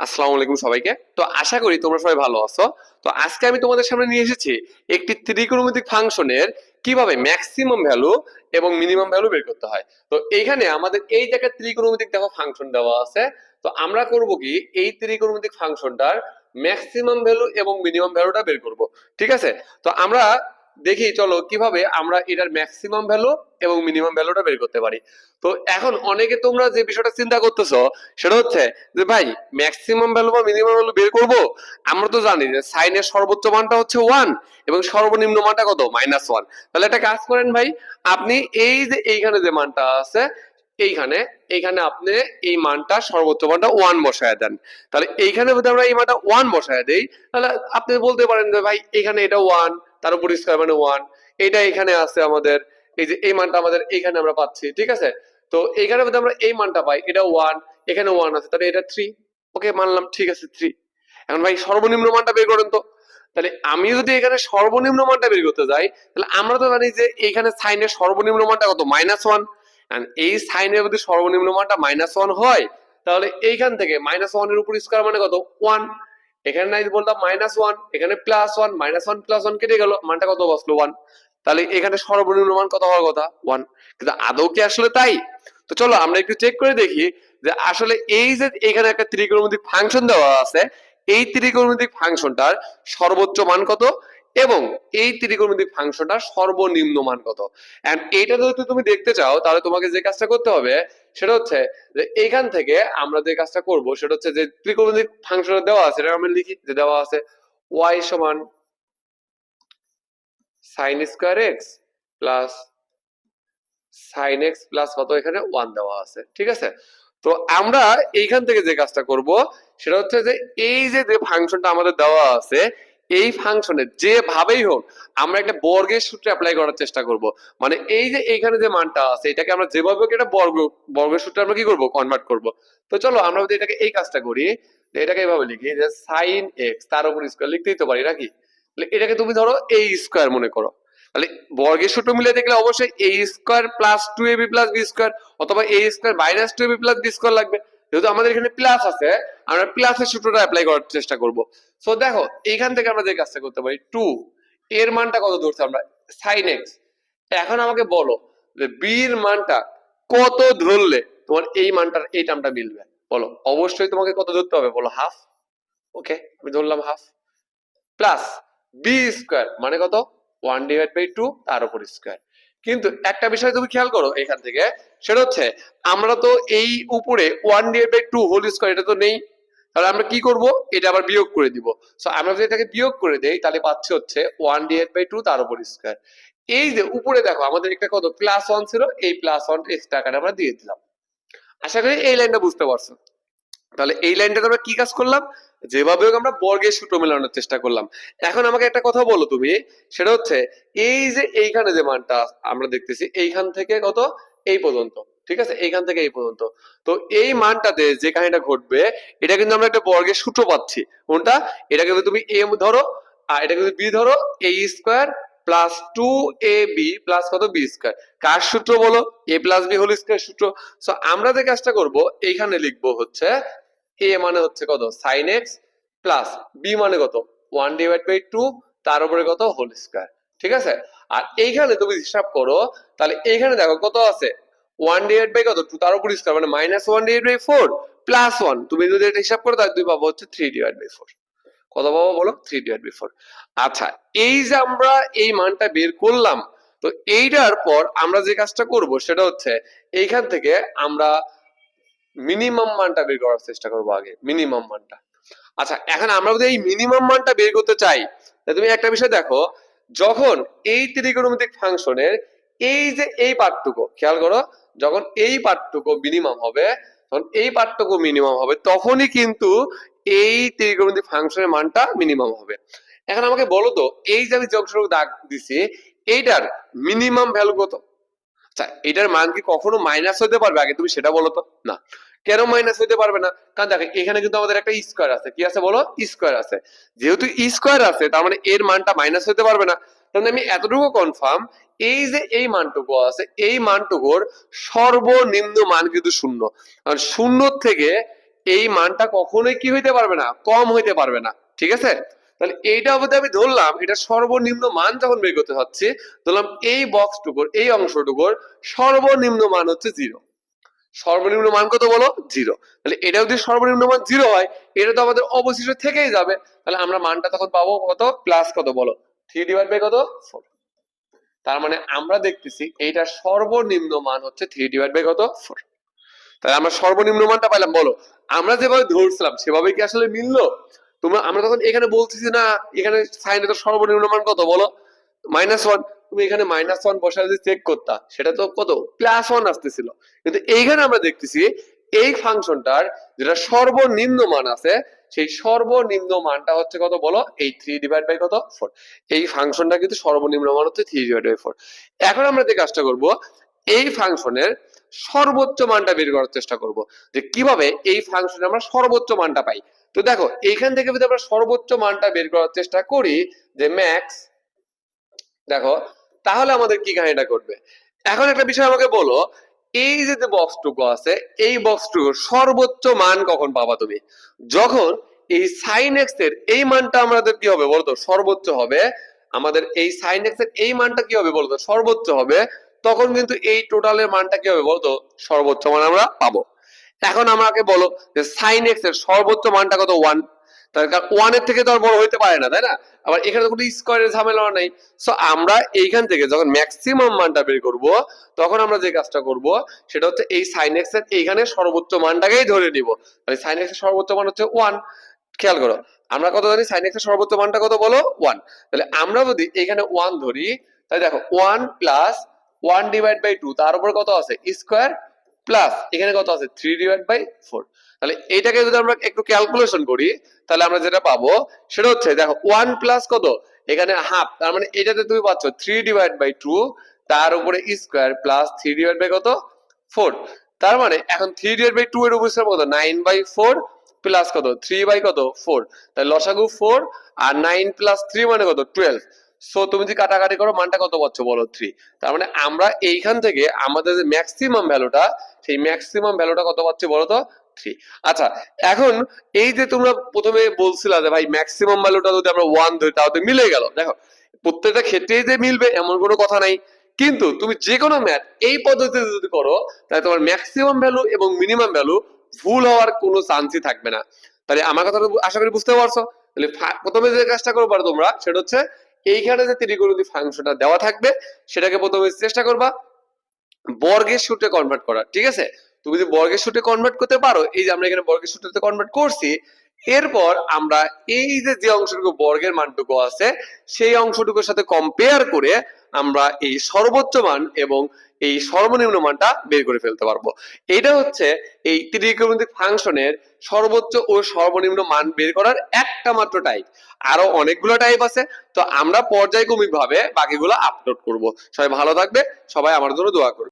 আসসালামু আলাইকুম সবাইকে। তো আশা করি তোমরা সবাই ভালো আছো। তো আজকে আমি তোমাদের সামনে নিয়ে এসেছি একটি ত্রিকোণমিতিক ফাংশনের কিভাবে ম্যাক্সিমাম ভ্যালু এবং মিনিমাম ভ্যালু বের করতে হয়। তো এইখানে আমাদের এই জায়গায় ত্রিকোণমিতিক দেখো ফাংশন দেওয়া আছে। তো আমরা করব কি এই ত্রিকোণমিতিক ফাংশনটার ম্যাক্সিমাম ভ্যালু এবং মিনিমাম ভ্যালুটা বের করব। ঠিক আছে? তো আমরা দেখি চলো কিভাবে আমরা এটার ম্যাক্সিমাম ভ্যালু এবং মিনিমাম ভ্যালুটা বের করতে পারি। তো এখন অনেকে তোমরা যে বিষয়টা চিন্তা করতেছো সেটা হচ্ছে যে ভাই ম্যাক্সিমাম ভ্যালু বা মিনিমাম ভ্যালু বের করব। আমরা তো জানি যে সাইনের সর্বোচ্চ মানটা হচ্ছে 1 এবং সর্বনিম্ন মানটা কত -1। তাহলে একটা কাজ করেন ভাই, আপনি এই যে এইখানে যে মানটা আছে এইখানে এইখানে আপনি এই মানটা সর্বোচ্চ মানটা 1 বসায় দেন। তাহলে এইখানে যদি আমরা এই মানটা 1 বসায় দেই তাহলে আপনি বলতে পারেন যে ভাই এখানে এটা 1 তার উপর স্কয়ার মানে 1, এটা এখানে আছে আমাদের, এই যে এই মানটা আমাদের এইখানে আমরা পাচ্ছি। ঠিক আছে? তো এইখানে যদি আমরা এই মানটা পাই এটা 1, এখানে 1 আছে তাহলে এটা 3। ওকে মানলাম, ঠিক আছে 3। এখন ভাই সর্বনিম্ন মানটা বের করেন তো। তাহলে আমি যদি এখানে সর্বনিম্ন মানটা বের করতে যাই তাহলে আমরা তো জানি যে এখানে সাইনের সর্বনিম্ন মানটা কত -1। এন্ড এই সাইনের যদি সর্বনিম্ন মানটা -1 হয় তাহলে এইখান থেকে -1 এর উপর স্কয়ার মানে কত 1। এখানে নাই বললাম -1, এখানে +1, -1 + 1 কেটে গেল, মানটা কত বসলো 1। তাহলে এখানে সর্বনিম্ন মান কত হওয়ার কথা 1। কিন্তু আদৌ কি আসলে তাই? তো চলো আমরা একটু চেক করে দেখি যে আসলে এই যে এখানে একটা ত্রিকোণমিতিক ফাংশন দেওয়া আছে, এই ত্রিকোণমিতিক ফাংশনটার সর্বোচ্চ মান কত এবং এই ত্রিকোণমিতিক ফাংশনটার সর্বনিম্ন মান কত। এন্ড এইটা যদি তুমি দেখতে চাও তাহলে তোমাকে যে কাজটা করতে হবে সেটা হচ্ছে যে এইখান থেকে আমরা যে কাজটা করব সেটা হচ্ছে যে ত্রিকোণমিতিক ফাংশনটা দেওয়া আছে, এটা আমরা লিখি যে দেওয়া আছে y সমান sin square x plus sin x plus কত, এখানে 1 দেওয়া আছে। ঠিক আছে? তো আমরা এইখান থেকে যে কাজটা করব সেটা হচ্ছে যে এই যে যে ফাংশনটা আমাদের দেওয়া আছে এই ফাংশনে যেভাবেই হোক আমরা একটা বর্গের সূত্র অ্যাপ্লাই করার চেষ্টা করব। মানে এই যে এইখানে যে মানটা আছে এটাকে আমরা যেভাবে হোক একটা বর্গের সূত্রে আমরা কি করব, কনভার্ট করব। তো চলো আমরা যদি এটাকে এই কাজটা করি, এটাকে এইভাবে লিখি যে sin x তার উপর স্কয়ার লিখতেই তো পারি নাকি। এটাকে তুমি ধরো a স্কয়ার মনে করো। তাহলে বর্গের সূত্র মিলে দেখলে অবশ্যই a square plus 2ab plus b square অথবা a square minus 2ab plus b square লাগবে। যেহেতু আমাদের এখানে প্লাস আছে আমরা প্লাসের সূত্রটা অ্যাপ্লাই করার চেষ্টা করব। সো দেখো এইখান থেকে আমরা যে কাজটা করতে পারি 2 এর মানটা কত ধরছি আমরা sin x। এখন আমাকে বলো যে b এর মানটা কত ধরলে তোমার এই মানটার এই টার্মটা মিলবে। বলো অবশ্যই তোমাকে কত ধরতে হবে, বলো হাফ। ওকে আমি ধরলাম হাফ প্লাস বি স্কয়ার মানে কত 1/2 তার উপর স্কয়ার। কিন্তু একটা বিষয় তুমি খেয়াল করো এখান থেকে, সেটা হচ্ছে আমরা তো এই উপরে 1/2 হোল স্কয়ার এটা তো নেই। তাহলে আমরা কি করব, এটা আবার বিয়োগ করে দিব। সো আমরা যদি এটাকে বিয়োগ করে দেই তাহলে পাচ্ছি হচ্ছে 1/2 তার উপর স্কয়ার। এই যে উপরে দেখো আমাদের একটা কত +1 ছিল, এই +1 এক্সট্রা আকারে আমরা দিয়ে দিলাম। আশা করি এই লাইনটা বুঝতে পারছো। তাহলে এই লাইনটাতে আমরা কি কাজ করলাম, যেভাবে হোক আমরা বর্গের সূত্র মেলানোর চেষ্টা করলাম। এখন আমাকে একটা কথা বলো তুমি, সেটা হচ্ছে এই যে এইখানে যে মানটা আমরা দেখতেছি এইখান থেকে কত এই পর্যন্ত, ঠিক আছে, এইখান থেকে এই পর্যন্ত। তো এই মানটাতে যে কাহিনীটা ঘটবে এটা কিন্তু আমরা একটা বর্গের সূত্র পাচ্ছি। কোনটা? এটাকে যদি তুমি a ধরো আর এটাকে যদি b ধরো, a square plus 2ab plus কত b স্কয়ার। কার সূত্র বলো? a plus b whole square সূত্র। সো আমরা যে কাজটা করব এইখানে লিখবো হচ্ছে a মানে হচ্ছে কত sin x প্লাস b মানে কত 1/2 তার উপরে কত হোল স্কয়ার। ঠিক আছে? আর এইখানে তুমি হিসাব করো তাহলে এইখানে দেখো কত আছে 1/কত 2 তার উপর স্কয়ার মানে -1/4 প্লাস 1। তুমি যদি এটা হিসাব করো তাহলে তুমি পাবো হচ্ছে 3/4। কত পাবো বলো? 3/4। আচ্ছা এই যে আমরা এই মানটা বের করলাম, তো এইটার পর আমরা যে কাজটা করব সেটা হচ্ছে এইখান থেকে আমরা মিনিমাম মানটা বের করার চেষ্টা করবো আগে, মিনিমাম মানটা। আচ্ছা এখন আমরা যদি এই মিনিমাম মানটা বের করতে চাই তাহলে তুমি একটা বিষয় দেখো, যখন এই ত্রিকোণমিতিক ফাংশনের এই যে এই পার্টটুকু খেয়াল করো, যখন এই পার্টটুকু মিনিমাম হবে তখন এই পার্টটুকু মিনিমাম হবে তখনই কিন্তু এই ত্রিকোণমিতিক ফাংশনের মানটা মিনিমাম হবে। এখন আমাকে বলো তো এই যে আমি যে অংশটুকু দাগ দিছি এইটার মিনিমাম ভ্যালু কত? আচ্ছা এটার মান কি কখনো মাইনাস হতে পারবে আগে তুমি সেটা বলো তো। না, কেন মাইনাস হতে পারবে না? কারণ দেখো এখানে কিন্তু আমাদের একটা স্কয়ার আছে, কি আছে বলো? স্কয়ার আছে। যেহেতু স্কয়ার আছে তার মানে এর মানটা মাইনাস হতে পারবে না। তাহলে আমি এতটুকু কনফার্ম এই যে এই মানটুকু আছে এই মানটুকুর সর্বনিম্ন মান কিন্তু শূন্য। আর শূন্য থেকে এই মানটা কখনোই কি হইতে পারবে না, কম হইতে পারবে না। ঠিক আছে, তাহলে এইটা অবধি আমি ধরলাম এটা সর্বনিম্ন মান যখন বের করতে চাচ্ছি, ধরলাম এই বক্সটুকুর এই অংশটুকুর সর্বনিম্ন মান হচ্ছে 0। সর্বনিম্ন মান কত বলো, 0। তাহলে এটা যদি সর্বনিম্ন মান 0 হয়, এটা তো আমাদের অবশিষ্ট থেকেই যাবে। তাহলে আমরা মানটা তখন পাবো কত, প্লাস কত বলো, 3 ডিভাইড বাই কত, 4। তার মানে আমরা দেখতেছি এইটার সর্বনিম্ন মান হচ্ছে 3 ডিভাইড বাই কত, 4। তাহলে আমরা সর্বনিম্ন মানটা পাইলাম। বলো আমরা যেভাবে ধরছিলাম সেভাবে কি আসলে মিললো? তোমরা আমরা তখন এখানে বলতেছি না এখানে সাইনে তো সর্বনিম্ন মান কত বলো, -1। তুমি এখানে -1 বসায় যদি চেক করতা সেটা তো কত, +1 আসতেছিল। কিন্তু এইখানে আমরা দেখতেছি এই ফাংশনটার যেটা সর্বনিম্ন মান আছে সেই সর্বনিম্ন মানটা হচ্ছে কত বলো, এই 3 ডিভাইড বাই কত, 4। এই ফাংশনটা কিন্তু সর্বনিম্ন মান হচ্ছে 3 ডিভাইড বাই 4। এখন আমরা যে কাজটা করব, এই ফাংশনের সর্বোচ্চ মানটা বের করার চেষ্টা করব, যে কিভাবে এই ফাংশনে আমরা সর্বোচ্চ মানটা পাই। তো দেখো এইখান থেকে যদি আমরা সর্বোচ্চ মানটা বের করার চেষ্টা করি যে ম্যাক্স, দেখো তাহলে আমাদের কি কাহিনীটা করবে। এখন একটা বিষয় আমাকে বলো, এই যে বক্সটুকু আছে এই বক্সটুকুর সর্বোচ্চ মান কখন পাবা তুমি? যখন এই সাইন এক্স এর এই মানটা আমাদের কি হবে বলতো, সর্বোচ্চ হবে। আমাদের এই সাইন এক্স এর এই মানটা কি হবে বলতো, সর্বোচ্চ হবে। তখন কিন্তু এই টোটালের মানটা কি হবে বলতো, সর্বোচ্চ মান আমরা পাবো। এখন আমাকে বলো যে সাইন এক্স এর সর্বোচ্চ মানটা কত, 1। তার কারণ 1 এর থেকে তো আর বড় হইতে পারে না, তাই না? আবার এখানে তো কোনো স্কয়ারের ঝামেলা নাই। সো আমরা এইখান থেকে যখন ম্যাক্সিমাম মানটা বের করব, তখন আমরা যে কাজটা করব সেটা হচ্ছে এই সাইন এক্স এর এইখানে সর্বোচ্চ মানটাকেই ধরে নিব। মানে সাইন এক্স এর সর্বোচ্চ মান হচ্ছে 1। খেয়াল করো আমরা কত জানি, সাইন এক্স এর সর্বোচ্চ মানটা কত বলো, 1। তাহলে আমরা যদি এখানে 1 ধরি, তাহলে দেখো 1 প্লাস 1 ডিভাইড বাই 2 তার উপর কত আছে, স্কয়ার, প্লাস এখানে কত আছে, 3 ডিভাইড বাই 4। তাহলে এটাকে যদি আমরা একটু ক্যালকুলেশন করি, তাহলে আমরা যেটা পাবো সেটা হচ্ছে দেখো 1 প্লাস কত, এখানে হাফ, তার মানে এটাতে তুমি পাচ্ছ 3 ডিভাইড বাই 2 তার উপরে স্কয়ার প্লাস 3 ডিভাইড বাই কত, 4। তার মানে এখন 3 ডিভাইড বাই 2 এর উপর কত, 9 বাই 4 প্লাস কত, 3 বাই কত, 4। তাহলে লসাগু 4 আর 9 প্লাস 3 মানে কত, 12। সো তুমি যদি কাটাকাটি করো মানটা কত পাচ্ছ বলো, 3। তার মানে আমরা এইখান থেকে আমাদের যে ম্যাক্সিমাম ভ্যালুটা, সেই ম্যাক্সিমাম ভ্যালুটা কত পাচ্ছি বলো তো, 3। আচ্ছা এখন এই যে তোমরা প্রথমে বলছিলা যে ভাই ম্যাক্সিমাম ভ্যালুটা যদি আমরা 1 ধরি তাহলে মিলে গেল, দেখো প্রত্যেকটা ক্ষেত্রেই যে মিলবে এমন কোনো কথা নাই। কিন্তু তুমি যে কোনো ম্যাথ এই পদ্ধতিতে যদি করো, তাহলে তোমার ম্যাক্সিমাম ভ্যালু এবং মিনিমাম ভ্যালু ভুল হওয়ার কোনো চান্সই থাকবে না। তাহলে আমার কথা আশা করি বুঝতে পারছো। তাহলে প্রথমে যে কাজটা করো পারো তোমরা, সেটা হচ্ছে এইখানে যে ত্রিকোণমিতি ফাংশনটা দেওয়া থাকবে সেটাকে প্রথমে চেষ্টা করবা বর্গের সূত্রে কনভার্ট করা। ঠিক আছে, তুমি যদি বর্গের সূত্রে কনভার্ট করতে পারো, এই যে আমরা এখানে বর্গের সূত্রে কনভার্ট করছি, এরপর আমরা এই যে অংশটুকু বর্গের মানটুকু আছে সেই অংশটুকুর সাথে কম্পেয়ার করে আমরা এই সর্বোচ্চ মান এবং এই সর্বনিম্ন মানটা বের করে ফেলতে পারবো। এটা হচ্ছে এই ত্রিকোণমিতিক ফাংশনের সর্বোচ্চ ও সর্বনিম্ন মান বের করার একটা মাত্র টাইপ। আরো অনেকগুলো টাইপ আছে, তো আমরা পর্যায়ক্রমিক ভাবে বাকিগুলো আপলোড করব। সবাই ভালো থাকবে, সবাই আমার জন্য দোয়া করবে।